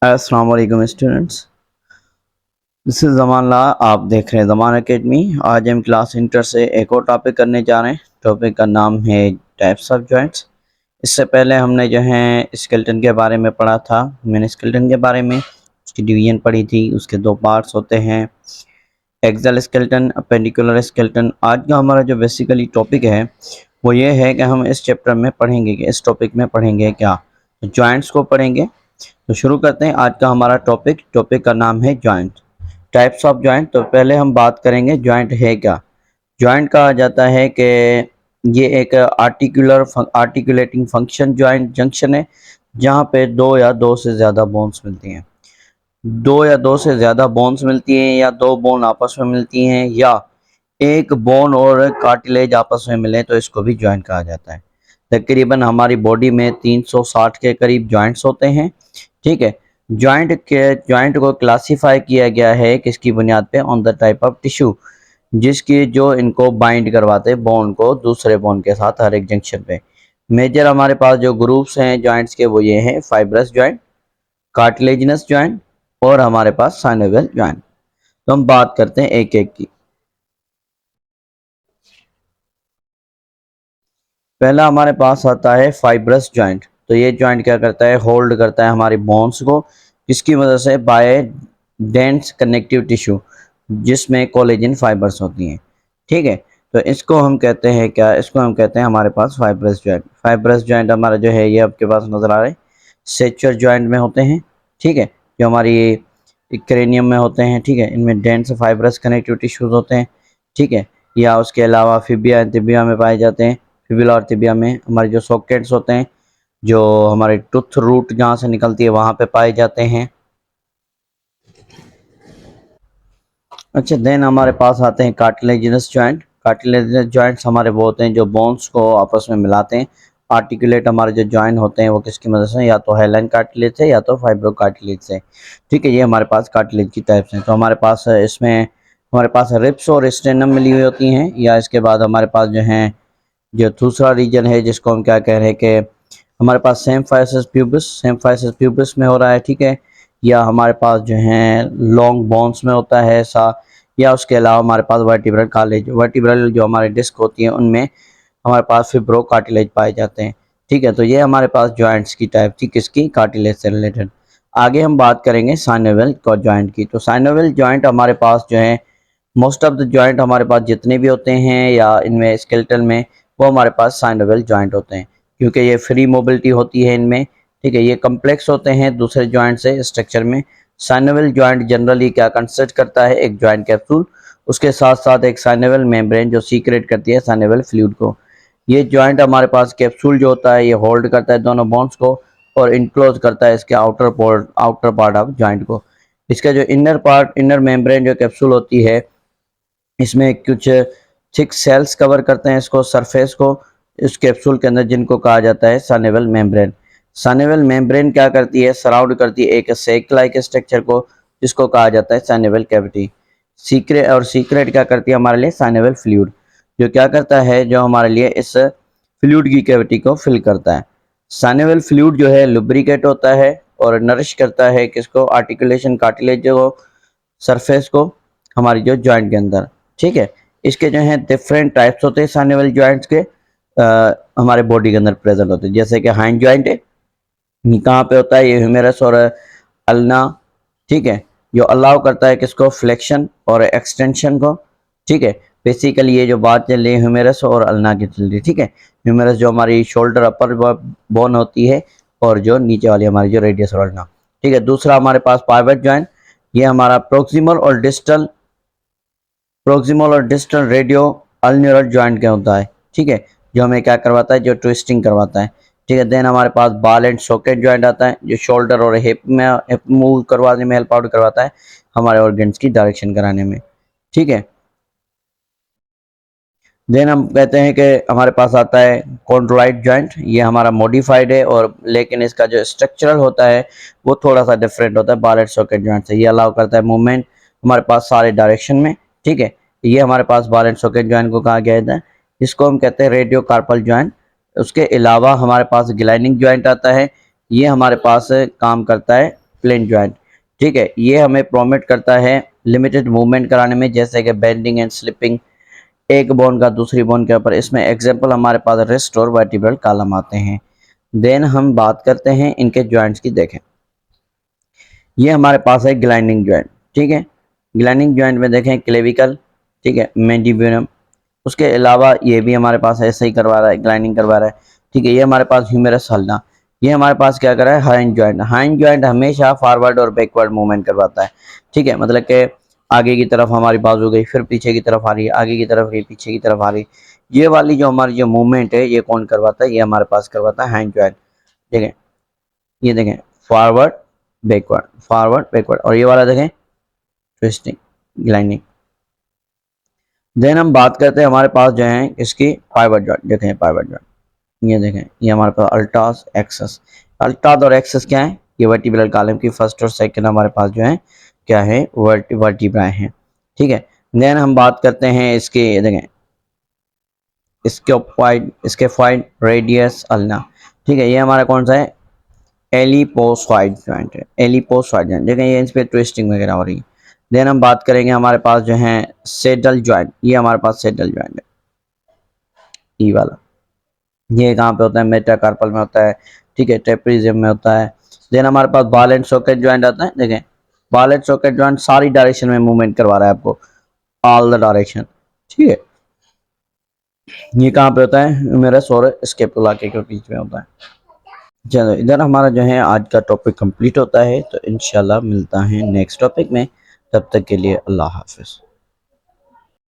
अस्सलाम वालेकुम students. This is ज़मान ला। आप देख रहे हैं ज़मान एकेडमी। आज हम क्लास इंटर से एक और टॉपिक करने जा रहे हैं। टॉपिक का नाम है टाइप्स ऑफ जॉइंट्स। इससे पहले हमने जो है स्केलेटन के बारे में पढ़ा था। मैंने स्केलेटन के बारे में उसकी डिवीजन पढ़ी थी। उसके दो पार्ट्स होते हैं, एक्सल स्केलेटन, अपेंडिकुलर स्केलेटन। आज का हमारा जो बेसिकली टॉपिक है वो ये है कि हम इस चैप्टर में पढ़ेंगे कि इस टॉपिक में पढ़ेंगे क्या, तो जॉइंट्स को पढ़ेंगे। तो शुरू करते हैं आज का हमारा टॉपिक का नाम है जॉइंट, टाइप्स ऑफ जॉइंट। तो पहले हम बात करेंगे जॉइंट है क्या। जॉइंट कहा जाता है कि ये एक आर्टिकुलेटिंग फंक्शन जॉइंट जंक्शन है जहाँ पे दो या दो से ज़्यादा बोन्स मिलती हैं। दो या दो से ज़्यादा बोन्स मिलती हैं, या दो बोन आपस में मिलती हैं, या एक बोन और कार्टिलेज आपस में मिले तो इसको भी जॉइंट कहा जाता है। तकरीबन हमारी बॉडी में 360 के करीब जॉइंट्स होते हैं। ठीक है, जॉइंट को क्लासिफाई किया गया है किसकी बुनियाद पे, on the type of tissue, जिसकी जो इनको बाइंड करवाते हैं बोन को दूसरे बोन के साथ हर एक जंक्शन पे। मेजर हमारे पास जो ग्रुप्स हैं जॉइंट्स के वो ये हैं, फाइब्रस जॉइंट, कार्टिलेजिनस जॉइंट और हमारे पास साइनोवियल जॉइंट। तो हम बात करते हैं एक एक की। पहला हमारे पास आता है फाइब्रस जॉइंट। तो ये जॉइंट क्या करता है, होल्ड करता है हमारी बोन्स को, जिसकी वजह से बाय डेंस कनेक्टिव टिश्यू जिसमें कोलेजन फाइबर्स होती हैं। ठीक है, तो इसको हम कहते हैं क्या, इसको हम कहते हैं हमारे पास फाइब्रस जॉइंट। फाइब्रस जॉइंट हमारा जो है ये आपके पास नजर आ रहा है, सेचुअर जॉइंट में होते हैं। ठीक है, जो हमारी क्रेनियम में होते हैं। ठीक है, इनमें डेंस फाइब्रस कनेक्टिव टिश्यूज होते हैं। ठीक है, या उसके अलावा फिबिया एंड तिबिया में पाए जाते हैं। फिबुला और तिबिया में हमारे जो सॉकेट्स होते हैं, जो हमारे टूथ रूट जहाँ से निकलती है वहाँ पे पाए जाते हैं। अच्छा, देन हमारे पास आते हैं कार्टिलेजिनस जॉइंट। कार्टिलेजिनस जॉइंट्स हमारे वो होते हैं जो बोन्स को आपस में मिलाते हैं। आर्टिकुलेट हमारे जो जॉइंट होते हैं वो किसकी मदद से, या तो हाइलाइन कार्टिलेज से या तो फाइब्रो कार्टिलेज से। ठीक है, ये हमारे पास कार्टिलेज की टाइप्स हैं। तो हमारे पास इसमें हमारे पास रिब्स और स्टेनम मिली हुई होती हैं, या इसके बाद हमारे पास जो है जो दूसरा रीजन है जिसको हम क्या कह रहे हैं कि हमारे पास सेम फाइसिस प्यूबिस में हो रहा है। ठीक है, या हमारे पास जो है लॉन्ग बोन्स में होता है ऐसा, या उसके अलावा हमारे पास वर्टिब्रल जो हमारे डिस्क होती है उनमें हमारे पास फिब्रो कार्टिलेज पाए जाते हैं। ठीक है, तो ये हमारे पास जॉइंट्स की टाइप थी किसकी, कार्टिलेज से रिलेटेड। आगे हम बात करेंगे साइनोवियल जॉइंट की। तो साइनोवियल जॉइंट हमारे पास जो है मोस्ट ऑफ द जॉइंट हमारे पास जितने भी होते हैं या इनमें स्केलेटन में, वो हमारे पास साइनोवियल जॉइंट होते हैं, क्योंकि ये फ्री मोबिलिटी होती है इनमें। ठीक है, ये कम्प्लेक्स होते हैं दूसरे जॉइंट से स्ट्रक्चर में। साइनोवियल जॉइंट जनरली क्या कंसिस्ट करता है, एक जॉइंट कैप्सूल, उसके साथ साथ एक साइनोवियल मेम्ब्रेन जो सीक्रेट करती है साइनोवियल फ्लूइड को। ये जॉइंट हमारे पास कैप्सूल जो होता है ये होल्ड करता है दोनों बोन्स को और इनक्लोज करता है इसके आउटर पार्ट ऑफ जॉइंट को। इसका जो इनर मेम्ब्रेन जो कैप्सूल होती है, इसमें कुछ थिक सेल्स कवर करते हैं इसको, सरफेस को, इस कैप्सूल के अंदर, जिनको कहा जाता है सानेवल मेम्ब्रेन। सानेवल मेम्ब्रेन क्या करती है, सराउंड करती है एक सेक लाइक स्ट्रक्चर को, जिसको कहा जाता है सानेवल कैविटी। सीक्रेट क्या करती है हमारे लिए, सानेवल फ्लूइड, जो क्या करता है, जो हमारे लिए इस फ्लूइड की कैविटी को फिल करता है। सानेवल फ्लूइड जो है लुब्रिकेट होता है और नरिश करता है किसको, आर्टिकुलेशन कार्टिलेज को, सरफेस को, हमारी जो जॉइंट के अंदर। ठीक है, इसके जो है डिफरेंट टाइप्स होते हैं साइनोवियल जॉइंट्स के, हमारे बॉडी के अंदर प्रेजेंट होते हैं। जैसे कि हाइंड जॉइंट है, ये कहाँ पे होता है, ये ह्यूमेरस और अल्ना। ठीक है, जो अलाउ करता है किसको, फ्लेक्शन और एक्सटेंशन को। ठीक है, बेसिकली ये जो बात चल रही है ह्यूमेरस और अल्ना की चल रही है। ठीक है, ह्यूमेरस जो हमारी शोल्डर अपर बोन होती है, और जो नीचे वाली हमारी जो रेडियस और अल्ना। ठीक है, दूसरा हमारे पास पाइवट जॉइंट, ये हमारा प्रोक्सिमल और डिस्टल रेडियो अल्न्यूरल जॉइंट क्या होता है। ठीक है, जो हमें क्या करवाता है, जो ट्विस्टिंग करवाता है। ठीक है, देन हमारे पास बॉल एंड सॉकेट जॉइंट आता है, जो शोल्डर और हिप मूव करवाने में हेल्प आउट करवाता है, हमारे ऑर्गन्स की डायरेक्शन कराने में। ठीक है, देन हम कहते हैं कि हमारे पास आता है कॉन्ड्रोलाइट जॉइंट। ये हमारा मॉडिफाइड है, और लेकिन इसका जो स्ट्रक्चरल होता है वो थोड़ा सा डिफरेंट होता है बॉल एंड सॉकेट जॉइंट से। ये अलाउ करता है मूवमेंट हमारे पास सारे डायरेक्शन में। ठीक है, ये हमारे पास बॉल एंड सॉकेट जॉइंट को कहा गया था, जिसको हम कहते हैं रेडियो कार्पल जॉइंट। उसके अलावा हमारे पास ग्लाइनिंग जॉइंट आता है, ये हमारे पास काम करता है प्लेन जॉइंट, ठीक है। ये हमें प्रोमोट करता है लिमिटेड मूवमेंट कराने में, जैसे कि बेंडिंग एंड स्लिपिंग एक बोन का दूसरी बोन के ऊपर। इसमें एग्जांपल हमारे पास रिस्ट और वर्टिब्रल कॉलम आते हैं। देन हम बात करते हैं इनके जॉइंट्स की। देखें, ये हमारे पास है ग्लाइंडिंग जॉइंट, ठीक है। ग्लाइंडिंग जॉइंट में देखें क्लेविकल, ठीक है, मेडिब्यूनम। उसके अलावा ये भी हमारे पास ऐसे ही करवा रहा है, ग्लाइंडिंग करवा रहा है, ठीक है। ये हमारे पास ह्यूमेरस हल्ना, ये हमारे पास क्या कर रहा है, हाइंड जॉइंट। हाइंड जॉइंट हमेशा फॉरवर्ड और बैकवर्ड मूवमेंट करवाता है, ठीक है। मतलब कि आगे की तरफ हमारी बाजू गई, फिर पीछे की तरफ आ रही है, आगे की तरफ गई, पीछे की तरफ आ रही। ये वाली जो हमारी जो मूवमेंट है, ये कौन करवाता है, ये हमारे पास करवाता है हैंड जॉइंट, ठीक है। ये देखें फॉरवर्ड बैकवर्ड, फॉरवर्ड बैकवर्ड। और ये वाला देखें ट्विस्टिंग ग्लाइंडिंग। देन हम बात करते हैं हमारे पास जो है इसकी पाइवट जॉइंट। देखें पाइवट जॉइंट, ये देखें, ये हमारे पास अल्टास एक्सेस। अल्टास और एक्सेस क्या है, ये वर्टिब्रल कॉलम की फर्स्ट और सेकंड हमारे पास जो है क्या है, वर्टिब्राए हैं, ठीक है। देन हम बात करते हैं इसके, ये देखें स्केफॉइड रेडियस अल्ना, ठीक है। ये हमारा कौन सा है, एलिपोसॉइड जॉइंट है, एलिपोसॉइड जॉइंट। देखें ये इस पर ट्विस्टिंग वगैरह हो रही है। देन हम बात करेंगे हमारे पास जो है सेडल जॉइंट। ये हमारे पास सेडल जॉइंट है, ई वाला। ये कहाँ पे होता है, मेटाकार्पल में होता है, ठीक है, ट्रेपेजियम में होता है। देन हमारे पास बॉल एंड सॉकेट जॉइंट आता है। देखें बॉल एंड सॉकेट जॉइंट सारी डायरेक्शन में मूवमेंट करवा रहा है आपको, ऑल द डायरेक्शन, ठीक है। ये कहाँ पे होता है, मेरा और स्केपुला के बीच में होता है। चलो इधर हमारा जो है आज का टॉपिक कंप्लीट होता है, तो इंशाल्लाह मिलता है नेक्स्ट टॉपिक में। तब तक के लिए अल्लाह हाफिज़।